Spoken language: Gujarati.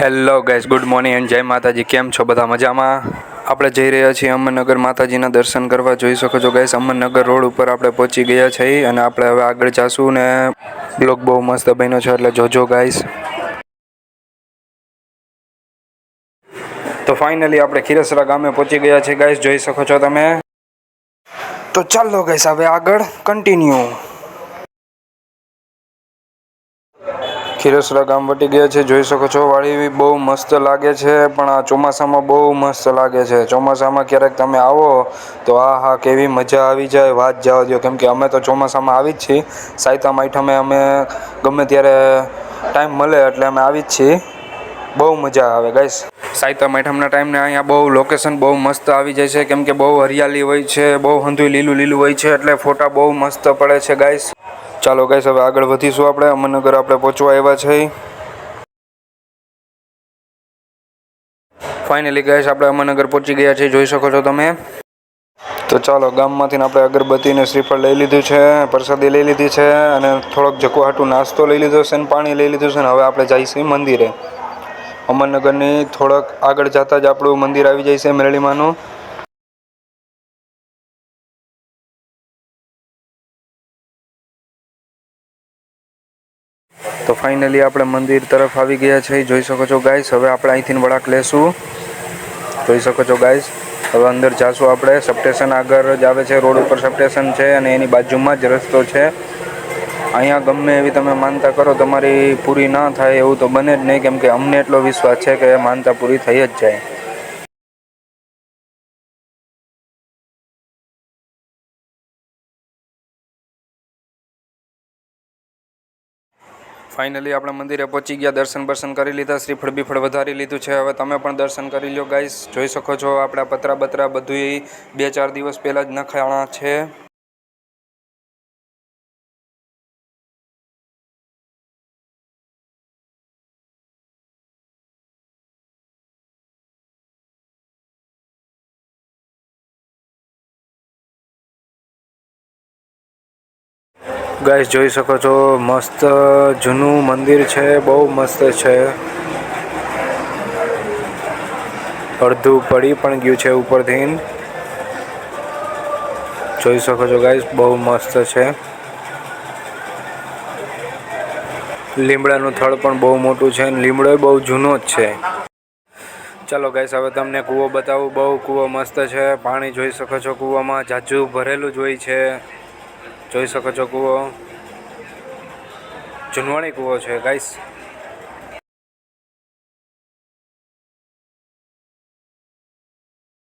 Hello guys, good morning and જય માતાજી. કેમ છો બધા? મજામાં? આપણે જઈ રહ્યા છીએ અમરનગર માતાજીના દર્શન કરવા. જોઈ શકો છો ગાઈસ, અમરનગર રોડ ઉપર આપણે પહોંચી ગયા છીએ અને આપણે હવે આગળ જાશું ને બ્લોગ બહુ મસ્ત બન્યો છે એટલે જોજો ગાઈસ. તો ફાઇનલી આપણે ખીરસરા ગામે પહોંચી ગયા છીએ ગાઈસ, જોઈ શકો છો તમે. તો ચાલો ગાઈસ હવે આગળ કન્ટિન્યુ. ખીરસરા ગામ વટી ગયા છે, જોઈ શકો છો. વાડી બહુ મસ્ત લાગે છે, પણ આ ચોમાસામાં બહુ મસ્ત લાગે છે. ચોમાસામાં ક્યારેક તમે આવો તો હા કેવી મજા આવી જાય, વાત જવા દો. કેમ કે અમે તો ચોમાસામાં આવી જ છીએ. સાયતા આઠમે અમે ગમે ત્યારે ટાઈમ મળે એટલે અમે આવી જ છીએ. બહુ મજા આવે ગાઈસ. સાયતા આઠમના ટાઈમને અહીંયા બહુ લોકેશન બહુ મસ્ત આવી જાય છે, કેમ કે બહુ હરિયાળી હોય છે, બહુ હંધુય લીલું લીલું હોય છે, એટલે ફોટા બહુ મસ્ત પડે છે ગાઈસ. ચાલો ગાઈસ હવે આગળ વધીશું. આપણે અમરનગર આપણે પહોંચવા આવ્યા છે. ફાઇનલી ગાઈસ આપણે અમરનગર પહોંચી ગયા છીએ, જોઈ શકો છો તમે. તો ચાલો, ગામમાંથી આપણે અગરબત્તીને શ્રીફળ લઈ લીધું છે, પ્રસાદી લઈ લીધી છે અને થોડોક જકવાટું નાસ્તો લઈ લીધો છે અને પાણી લઈ લીધું છે. ને હવે આપણે જઈશું મંદિરે. અમરનગરની થોડોક આગળ જતાં જ આપણું મંદિર આવી જાય છે, મેરળીમાનું. તો ફાઇનલી આપણે મંદિર તરફ આવી ગયા છે, જોઈ શકો છો ગાઈસ. હવે આપણે અહીંથી વળાંક લેશું, જોઈ શકો છો ગાઈસ. હવે અંદર જાશું આપણે. સબસ્ટેશન આગળ જ આવે છે, રોડ ઉપર સબસ્ટેશન છે અને એની બાજુમાં જ રસ્તો છે. અહીંયા ગમે એવી તમે માનતા કરો, તમારી પૂરી ના થાય એવું તો બને જ નહીં, કેમ કે અમને એટલો વિશ્વાસ છે કે માનતા પૂરી થઈ જ જાય. ફાઇનલી આપણે મંદિરે પહોંચી ગયા, દર્શન કરી લીધા, શ્રીફળ બીફળ વધારી લીધું છે. હવે તમે પણ દર્શન કરી લો ગાઈસ. જોઈ શકો છો આપણા પતરા બતરા બધુંય 2-4 દિવસ પહેલાં જ નખાણા છે. ગાઈસ જોઈ શકો છો, મસ્ત જૂનું મંદિર છે, બહુ મસ્ત છે. અડધું પડી પણ ગયું છે ઉપરથી, જોઈ શકો છો ગાઈસ. બહુ મસ્ત છે. લીમડાનું થડ પણ બહુ મોટું છે અને લીમડો બહુ જૂનો જ છે. ચાલો ગાઈસ હવે તમને કૂવો બતાવું. બહુ કૂવો મસ્ત છે. પાણી જોઈ શકો છો, કૂવામાં ઝાઝું ભરેલું જ હોય છે. જોઈ શકો છો કૂવો જૂનવાણી કૂવો છે ગાઈસ.